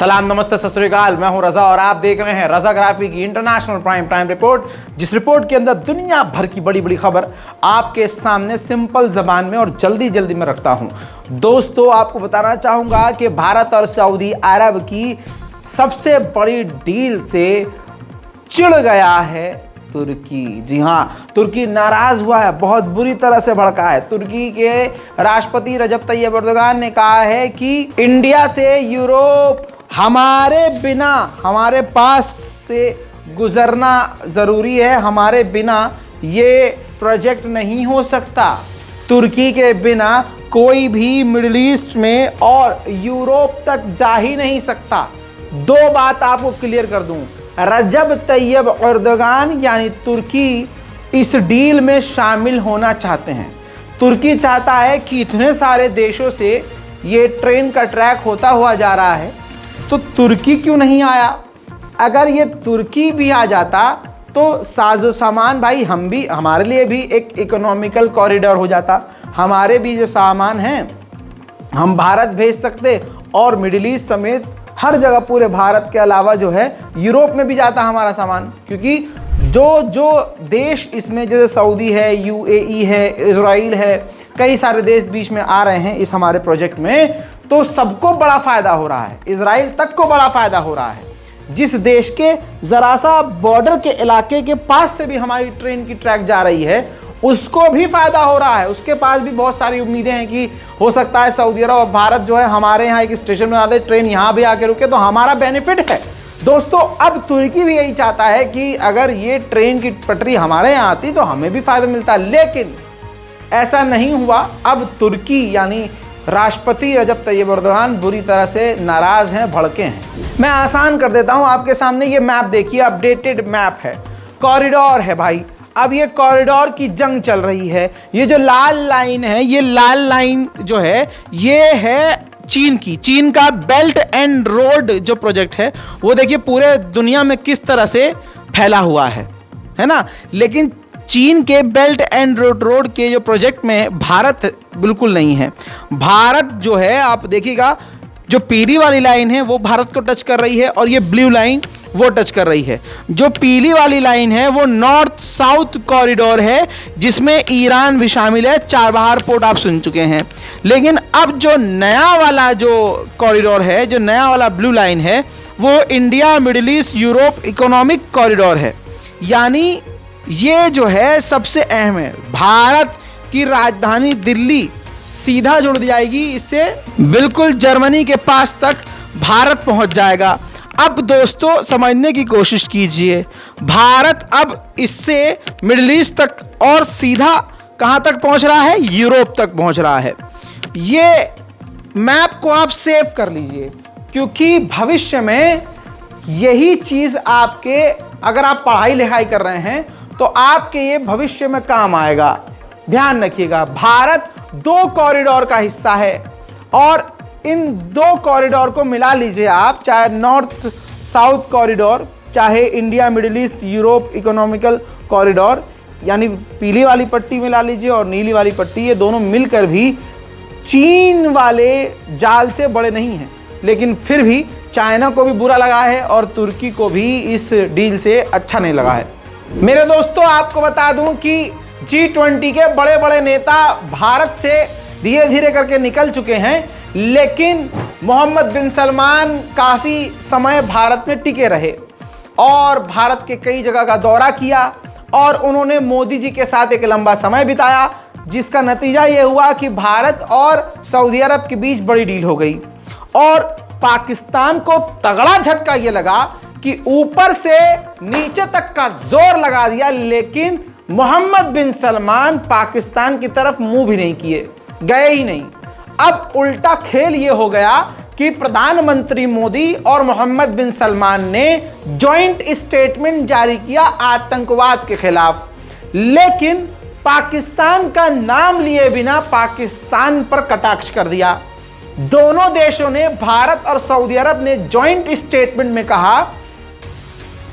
सलाम, नमस्ते, सत श्री अकाल। मैं हूं रजा और आप देख रहे हैं रजाग्राफी की इंटरनेशनल प्राइम टाइम रिपोर्ट, जिस रिपोर्ट के अंदर दुनिया भर की बड़ी बड़ी खबर आपके सामने सिंपल जबान में और जल्दी जल्दी में रखता हूं। दोस्तों, आपको बताना चाहूंगा कि भारत और सऊदी अरब की सबसे बड़ी डील से चिढ़ गया है तुर्की। जी हाँ, तुर्की नाराज हुआ है, बहुत बुरी तरह से भड़का है। तुर्की के राष्ट्रपति रजब तैयब एर्दोगान ने कहा है कि इंडिया से यूरोप हमारे बिना, हमारे पास से गुजरना ज़रूरी है, हमारे बिना ये प्रोजेक्ट नहीं हो सकता। तुर्की के बिना कोई भी मिडिल ईस्ट में और यूरोप तक जा ही नहीं सकता। दो बात आपको क्लियर कर दूं, रजब तैयब एर्दोगान यानी तुर्की इस डील में शामिल होना चाहते हैं। तुर्की चाहता है कि इतने सारे देशों से ये ट्रेन का ट्रैक होता हुआ जा रहा है, तो तुर्की क्यों नहीं आया? अगर ये तुर्की भी आ जाता तो साजो सामान भाई हमारे लिए भी एक इकोनॉमिकल कॉरिडोर हो जाता। हमारे भी जो सामान हैं हम भारत भेज सकते और मिडिल ईस्ट समेत हर जगह, पूरे भारत के अलावा जो है यूरोप में भी जाता हमारा सामान। क्योंकि जो देश इसमें, जैसे सऊदी है, यूएई है, इजराइल है, कई सारे देश बीच में आ रहे हैं इस हमारे प्रोजेक्ट में, तो सबको बड़ा फायदा हो रहा है। इजराइल तक को बड़ा फायदा हो रहा है। जिस देश के जरा सा बॉर्डर के इलाके के पास से भी हमारी ट्रेन की ट्रैक जा रही है, उसको भी फायदा हो रहा है। उसके पास भी बहुत सारी उम्मीदें हैं कि हो सकता है सऊदी अरब और भारत जो है हमारे यहाँ एक स्टेशन बना दे, ट्रेन यहाँ भी आके रुके, तो हमारा बेनिफिट है। दोस्तों, अब तुर्की भी यही चाहता है कि अगर ये ट्रेन की पटरी हमारे यहाँ आती तो हमें भी फायदा मिलता, लेकिन ऐसा नहीं हुआ। अब तुर्की यानी राष्ट्रपति रजब तैयब एर्दोगान बुरी तरह से नाराज हैं, भड़के हैं। मैं आसान कर देता हूं आपके सामने, ये मैप देखिए, अपडेटेड मैप है, कॉरिडोर है भाई। अब ये कॉरिडोर की जंग चल रही है। ये जो लाल लाइन है, ये लाल लाइन जो है, ये है चीन की। चीन का बेल्ट एंड रोड जो प्रोजेक्ट है, वो देखिए पूरे दुनिया में किस तरह से फैला हुआ है ना। लेकिन चीन के बेल्ट एंड रोड के जो प्रोजेक्ट में भारत बिल्कुल नहीं है। भारत जो है, आप देखिएगा, जो पीली वाली लाइन है वो भारत को टच कर रही है और ये ब्लू लाइन वो टच कर रही है। जो पीली वाली लाइन है वो नॉर्थ साउथ कॉरिडोर है, जिसमें ईरान भी शामिल है। चाबहार पोर्ट आप सुन चुके हैं। लेकिन अब जो नया वाला जो कॉरिडोर है, जो नया वाला ब्लू लाइन है, वो India middle east Europe economic corridor है। यानी ये जो है सबसे अहम है। भारत की राजधानी दिल्ली सीधा जुड़ जाएगी इससे, बिल्कुल जर्मनी के पास तक भारत पहुंच जाएगा। अब दोस्तों समझने की कोशिश कीजिए, भारत अब इससे मिडिल ईस्ट तक और सीधा कहां तक पहुंच रहा है? यूरोप तक पहुंच रहा है। ये मैप को आप सेव कर लीजिए, क्योंकि भविष्य में यही चीज आपके, अगर आप पढ़ाई लिखाई कर रहे हैं तो आपके ये भविष्य में काम आएगा। ध्यान रखिएगा, भारत दो कॉरिडोर का हिस्सा है और इन दो कॉरिडोर को मिला लीजिए आप, चाहे नॉर्थ साउथ कॉरिडोर, चाहे India middle east Europe economical corridor, यानी पीली वाली पट्टी मिला लीजिए और नीली वाली पट्टी, ये दोनों मिलकर भी चीन वाले जाल से बड़े नहीं हैं। लेकिन फिर भी चाइना को भी बुरा लगा है और तुर्की को भी इस डील से अच्छा नहीं लगा है। मेरे दोस्तों, आपको बता दूं कि G20 के बड़े बड़े नेता भारत से धीरे धीरे करके निकल चुके हैं, लेकिन मोहम्मद बिन सलमान काफ़ी समय भारत में टिके रहे और भारत के कई जगह का दौरा किया और उन्होंने मोदी जी के साथ एक लंबा समय बिताया, जिसका नतीजा ये हुआ कि भारत और सऊदी अरब के बीच बड़ी डील हो गई। और पाकिस्तान को तगड़ा झटका ये लगा कि ऊपर से नीचे तक का जोर लगा दिया, लेकिन मोहम्मद बिन सलमान पाकिस्तान की तरफ मुंह भी नहीं किए, गए ही नहीं। अब उल्टा खेल ये हो गया कि प्रधानमंत्री मोदी और मोहम्मद बिन सलमान ने जॉइंट स्टेटमेंट जारी किया आतंकवाद के खिलाफ, लेकिन पाकिस्तान का नाम लिए बिना पाकिस्तान पर कटाक्ष कर दिया। दोनों देशों ने, भारत और सऊदी अरब ने जॉइंट स्टेटमेंट में कहा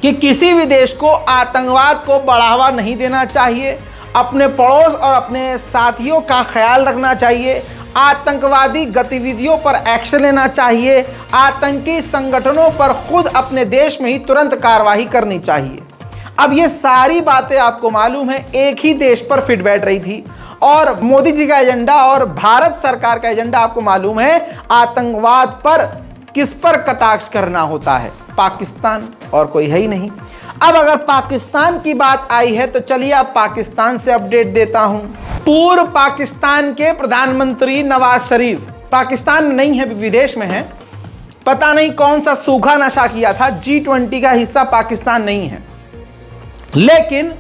कि किसी भी देश को आतंकवाद को बढ़ावा नहीं देना चाहिए, अपने पड़ोस और अपने साथियों का ख्याल रखना चाहिए, आतंकवादी गतिविधियों पर एक्शन लेना चाहिए, आतंकी संगठनों पर खुद अपने देश में ही तुरंत कार्रवाई करनी चाहिए। अब ये सारी बातें आपको मालूम है एक ही देश पर फिट बैठ रही थी, और मोदी जी का एजेंडा और भारत सरकार का एजेंडा आपको मालूम है, आतंकवाद पर किस पर कटाक्ष करना होता है, पाकिस्तान, और कोई है ही नहीं। अब अगर पाकिस्तान की बात आई है तो चलिए आप पाकिस्तान से अपडेट देता हूं। पूर्व पाकिस्तान के प्रधानमंत्री नवाज शरीफ पाकिस्तान में नहीं है, विदेश में है। पता नहीं कौन सा सूखा नशा किया था, G20 का हिस्सा पाकिस्तान नहीं है। लेकिन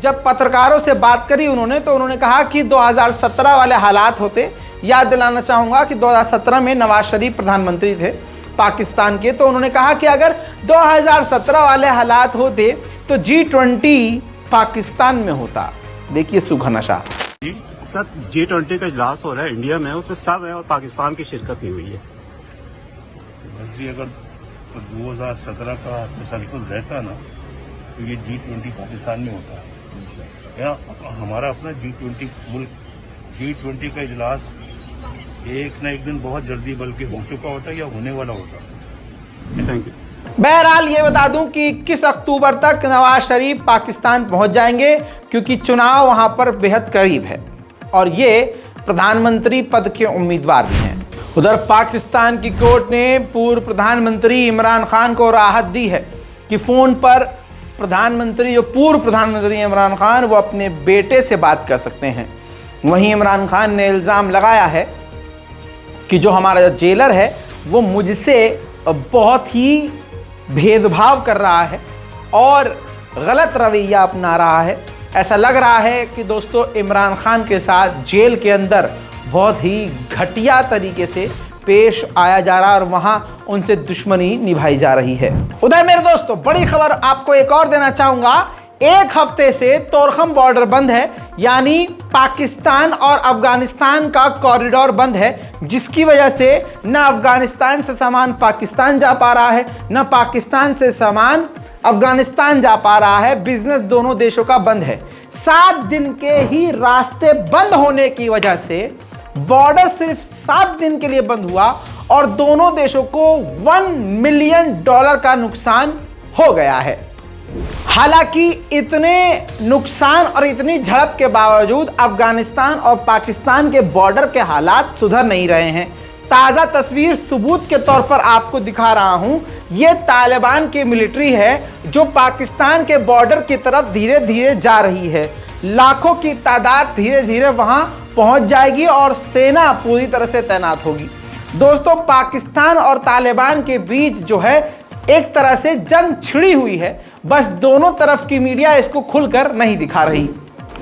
जब पत्रकारों से बात करी उन्होंने, तो उन्होंने कहा कि 2017 वाले हालात होते। याद दिलाना चाहूंगा कि 2017 में नवाज शरीफ प्रधानमंत्री थे पाकिस्तान के, तो उन्होंने कहा कि अगर 2017 वाले हालात होते तो G20 पाकिस्तान में होता। देखिए सूखा नशा। सर G20 का इजलास हो रहा है इंडिया में, उसमें सब है और पाकिस्तान की शिरकत नहीं हुई है। जी अगर 2017 का तसलसल रहता ना तो ये G20 पाकिस्तान में होता है। या हमारा अपना G20 मुल्क, G20 का इजलास एक न एक दिन बहुत जल्दी बल्कि हो चुका होता या होने वाला होता। Thank you sir. बहरहाल ये बता दूं कि 21 अक्टूबर तक नवाज शरीफ पाकिस्तान पहुंच जाएंगे, क्योंकि चुनाव वहां पर बेहद करीब है और ये प्रधानमंत्री पद के उम्मीदवार भी हैं। उधर पाकिस्तान की कोर्ट ने पूर्व प्रधानमंत्री इमरान खान को राहत दी है कि फोन पर पूर्व प्रधानमंत्री इमरान खान वो अपने बेटे से बात कर सकते हैं। वहीं इमरान खान ने इल्ज़ाम लगाया है कि जो हमारा जेलर है वो मुझसे बहुत ही भेदभाव कर रहा है और गलत रवैया अपना रहा है। ऐसा लग रहा है कि दोस्तों इमरान खान के साथ जेल के अंदर बहुत ही घटिया तरीके से पेश आया जा रहा है और वहां उनसे दुश्मनी निभाई जा रही है। उधर मेरे दोस्तों बड़ी खबर आपको एक और देना चाहूंगा। एक हफ्ते से तोरखम बॉर्डर बंद है, यानी पाकिस्तान और अफगानिस्तान का कॉरिडोर बंद है, जिसकी वजह से न अफगानिस्तान से सामान पाकिस्तान जा पा रहा है, न पाकिस्तान से सामान अफगानिस्तान जा पा रहा है। बिजनेस दोनों देशों का बंद है। 7 दिन के ही रास्ते बंद होने की वजह से बॉर्डर सिर्फ 7 दिन के लिए बंद हुआ और दोनों देशों को $1 मिलियन का नुकसान हो गया है। हालांकि इतने नुकसान और इतनी झड़प के बावजूद अफगानिस्तान और पाकिस्तान के बॉर्डर के हालात सुधर नहीं रहे हैं। ताज़ा तस्वीर सबूत के तौर पर आपको दिखा रहा हूं। यह तालिबान की मिलिट्री है जो पाकिस्तान के बॉर्डर की तरफ धीरे धीरे जा रही है। लाखों की तादाद धीरे धीरे वहां पहुंच जाएगी और सेना पूरी तरह से तैनात होगी। दोस्तों पाकिस्तान और तालिबान के बीच जो है एक तरह से जंग छिड़ी हुई है, बस दोनों तरफ की मीडिया इसको खुलकर नहीं दिखा रही।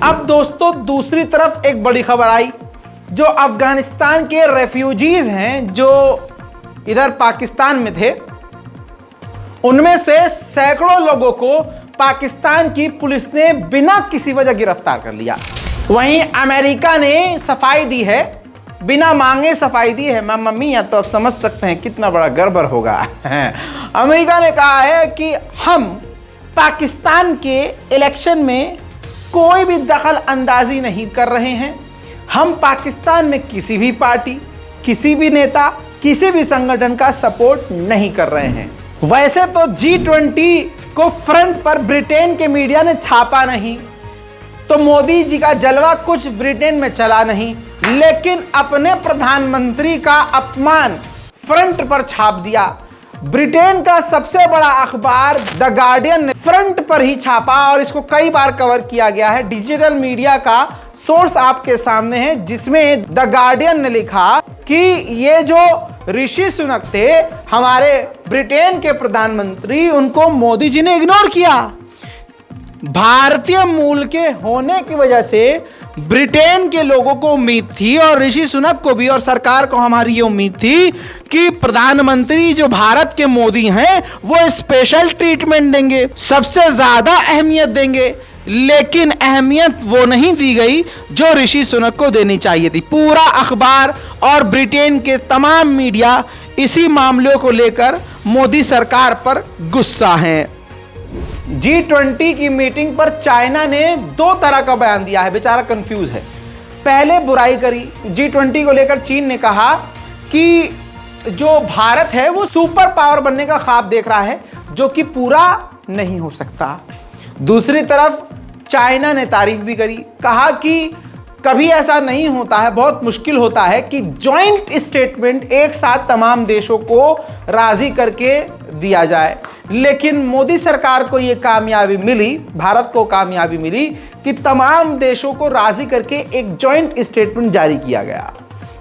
अब दोस्तों दूसरी तरफ एक बड़ी खबर आई। जो अफगानिस्तान के रेफ्यूजीज हैं जो इधर पाकिस्तान में थे, उनमें से सैकड़ों लोगों को पाकिस्तान की पुलिस ने बिना किसी वजह गिरफ्तार कर लिया। वहीं अमेरिका ने सफाई दी है, बिना मांगे सफाई दी है। मम्मी या तो आप समझ सकते हैं कितना बड़ा गड़बड़ होगा। अमेरिका ने कहा है कि हम पाकिस्तान के इलेक्शन में कोई भी दखल अंदाजी नहीं कर रहे हैं। हम पाकिस्तान में किसी भी पार्टी, किसी भी नेता, किसी भी संगठन का सपोर्ट नहीं कर रहे हैं। वैसे तो G20 को फ्रंट पर ब्रिटेन के मीडिया ने छापा नहीं, तो मोदी जी का जलवा कुछ ब्रिटेन में चला नहीं, लेकिन अपने प्रधानमंत्री का अपमान फ्रंट पर छाप दिया। ब्रिटेन का सबसे बड़ा अखबार द गार्डियन ने फ्रंट पर ही छापा और इसको कई बार कवर किया गया है। डिजिटल मीडिया का सोर्स आपके सामने है, जिसमें द गार्डियन ने लिखा कि ये जो ऋषि सुनक थे हमारे ब्रिटेन के प्रधानमंत्री, उनको मोदी जी ने इग्नोर किया। भारतीय मूल के होने की वजह से ब्रिटेन के लोगों को उम्मीद थी और ऋषि सुनक को भी और सरकार को हमारी ये उम्मीद थी कि प्रधानमंत्री जो भारत के मोदी हैं वो स्पेशल ट्रीटमेंट देंगे, सबसे ज्यादा अहमियत देंगे, लेकिन अहमियत वो नहीं दी गई जो ऋषि सुनक को देनी चाहिए थी। पूरा अखबार और ब्रिटेन के तमाम मीडिया इसी मामलों को लेकर मोदी सरकार पर गुस्सा हैं। G20 की मीटिंग पर चाइना ने 2 तरह का बयान दिया है, बेचारा कंफ्यूज है। पहले बुराई करी। G20 को लेकर चीन ने कहा कि जो भारत है वो सुपर पावर बनने का ख्वाब देख रहा है, जो कि पूरा नहीं हो सकता। दूसरी तरफ चाइना ने तारीफ भी करी, कहा कि कभी ऐसा नहीं होता है, बहुत मुश्किल होता है कि जॉइंट स्टेटमेंट एक साथ तमाम देशों को राजी करके दिया जाए। लेकिन मोदी सरकार को ये कामयाबी मिली, भारत को कामयाबी मिली कि तमाम देशों को राजी करके एक जॉइंट स्टेटमेंट जारी किया गया।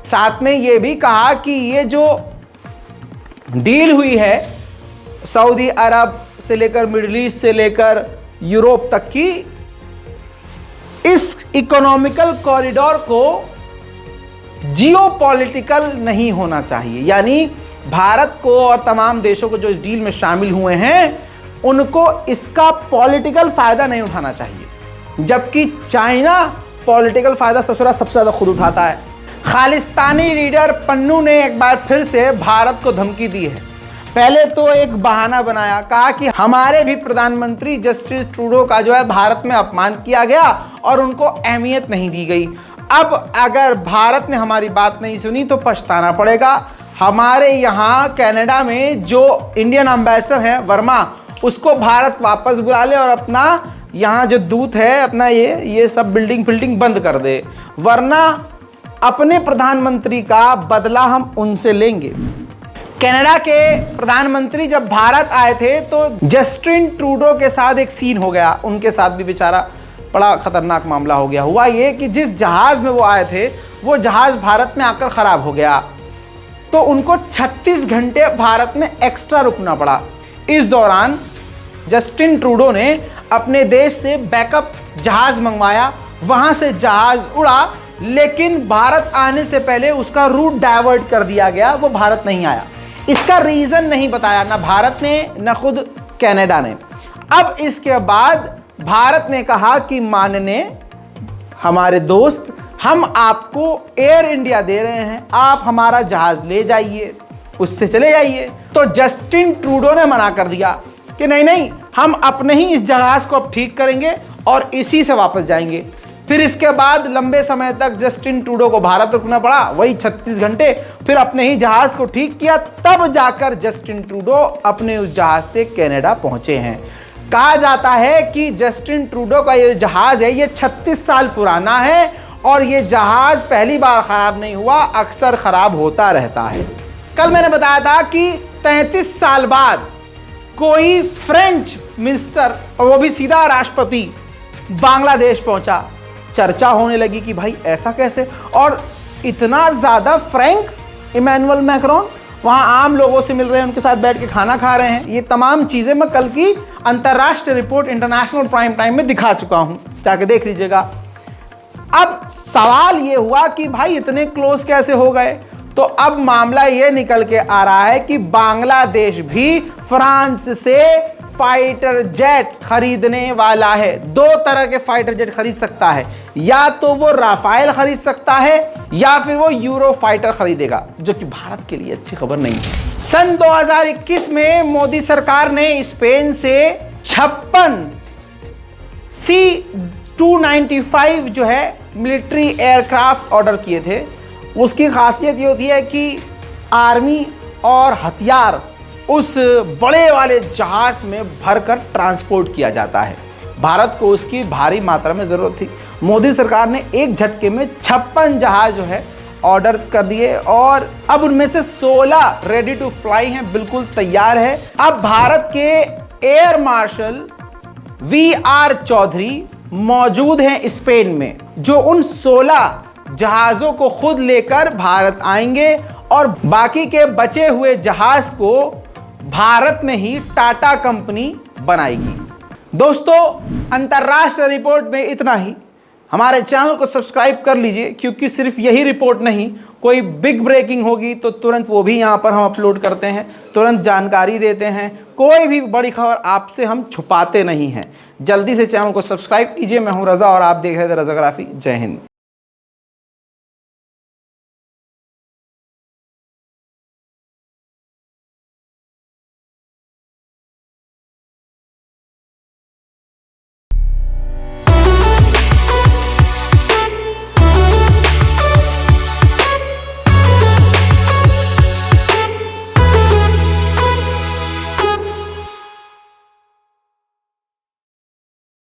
साथ में ये भी कहा कि ये जो डील हुई है सऊदी अरब से लेकर मिडिल ईस्ट से लेकर यूरोप तक की, इस इकोनॉमिकल कॉरिडोर को जियोपॉलिटिकल नहीं होना चाहिए। यानी भारत को और तमाम देशों को जो इस डील में शामिल हुए हैं उनको इसका पॉलिटिकल फायदा नहीं उठाना चाहिए, जबकि चाइना पॉलिटिकल फायदा ससुरा सबसे ज्यादा खुद उठाता है। खालिस्तानी लीडर पन्नू ने एक बार फिर से भारत को धमकी दी है। पहले तो एक बहाना बनाया, कहा कि हमारे भी प्रधानमंत्री जस्टिन ट्रूडो का जो है भारत में अपमान किया गया और उनको अहमियत नहीं दी गई। अब अगर भारत ने हमारी बात नहीं सुनी तो पछताना पड़ेगा। हमारे यहाँ कनाडा में जो इंडियन एम्बेसडर है वर्मा, उसको भारत वापस बुला ले और अपना यहाँ जो दूत है अपना ये सब बिल्डिंग बंद कर दे, वरना अपने प्रधानमंत्री का बदला हम उनसे लेंगे। कनाडा के प्रधानमंत्री जब भारत आए थे तो जस्टिन ट्रूडो के साथ एक सीन हो गया, उनके साथ भी बेचारा बड़ा खतरनाक मामला हो गया। हुआ ये कि जिस जहाज में वो आए थे वो जहाज भारत में आकर खराब हो गया, तो उनको 36 घंटे भारत में एक्स्ट्रा रुकना पड़ा। इस दौरान जस्टिन ट्रूडो ने अपने देश से बैकअप जहाज मंगवाया, वहां से जहाज उड़ा, लेकिन भारत आने से पहले उसका रूट डाइवर्ट कर दिया गया, वो भारत नहीं आया। इसका रीजन नहीं बताया ना भारत ने ना खुद कनाडा ने। अब इसके बाद भारत ने कहा कि माननीय हमारे दोस्त, हम आपको एयर इंडिया दे रहे हैं, आप हमारा जहाज ले जाइए, उससे चले जाइए। तो जस्टिन ट्रूडो ने मना कर दिया कि नहीं, हम अपने ही इस जहाज को अब ठीक करेंगे और इसी से वापस जाएंगे। फिर इसके बाद लंबे समय तक जस्टिन ट्रूडो को भारत रुकना पड़ा, वही 36 घंटे, फिर अपने ही जहाज को ठीक किया, तब जाकर जस्टिन ट्रूडो अपने उस जहाज से कनाडा पहुंचे हैं। कहा जाता है कि जस्टिन ट्रूडो का ये जहाज है, ये 36 साल पुराना है और ये जहाज पहली बार खराब नहीं हुआ, अक्सर खराब होता रहता है। कल मैंने बताया था कि 33 साल बाद कोई फ्रेंच मिनिस्टर, और वो भी सीधा राष्ट्रपति, बांग्लादेश पहुंचा। चर्चा होने लगी कि भाई ऐसा कैसे, और इतना ज्यादा फ्रैंक इमैनुअल मैक्रोन वहां आम लोगों से मिल रहे हैं, उनके साथ बैठ के खाना खा रहे हैं। ये तमाम चीजें मैं कल की अंतर्राष्ट्रीय रिपोर्ट इंटरनेशनल प्राइम टाइम में दिखा चुका हूं, जाके देख लीजिएगा। अब सवाल ये हुआ कि भाई इतने क्लोज कैसे हो गए, तो अब मामला ये निकल के आ रहा है कि बांग्लादेश भी फ्रांस से फाइटर जेट खरीदने वाला है। दो तरह के फाइटर जेट खरीद सकता है, या तो वो राफेल खरीद सकता है या फिर वो यूरो फाइटर खरीदेगा, जो कि भारत के लिए अच्छी खबर नहीं है। सन 2021 में मोदी सरकार ने स्पेन से 56 C-295 जो है मिलिट्री एयरक्राफ्ट ऑर्डर किए थे। उसकी खासियत ये होती है कि आर्मी और हथियार उस बड़े वाले जहाज में भरकर ट्रांसपोर्ट किया जाता है। भारत को उसकी भारी मात्रा में ज़रूरत थी। मोदी सरकार ने एक झटके में 56 जहाज जो है ऑर्डर कर दिए और अब उनमें से 16 रेडी टू फ्लाई हैं, बिल्कुल तैयार है। अब भारत के एयर मार्शल VR चौधरी मौजूद हैं स्पेन में, जो उन 16 जहाज़ों को खुद लेकर भारत आएंगे और बाकी के बचे हुए जहाज को भारत में ही टाटा कंपनी बनाएगी। दोस्तों, अंतर्राष्ट्रीय रिपोर्ट में इतना ही। हमारे चैनल को सब्सक्राइब कर लीजिए, क्योंकि सिर्फ यही रिपोर्ट नहीं, कोई बिग ब्रेकिंग होगी तो तुरंत वो भी यहाँ पर हम अपलोड करते हैं, तुरंत जानकारी देते हैं। कोई भी बड़ी खबर आपसे हम छुपाते नहीं हैं। जल्दी से चैनल को सब्सक्राइब कीजिए। मैं हूँ रज़ा और आप देख रहे थे रज़ाग्राफी। जय हिंद।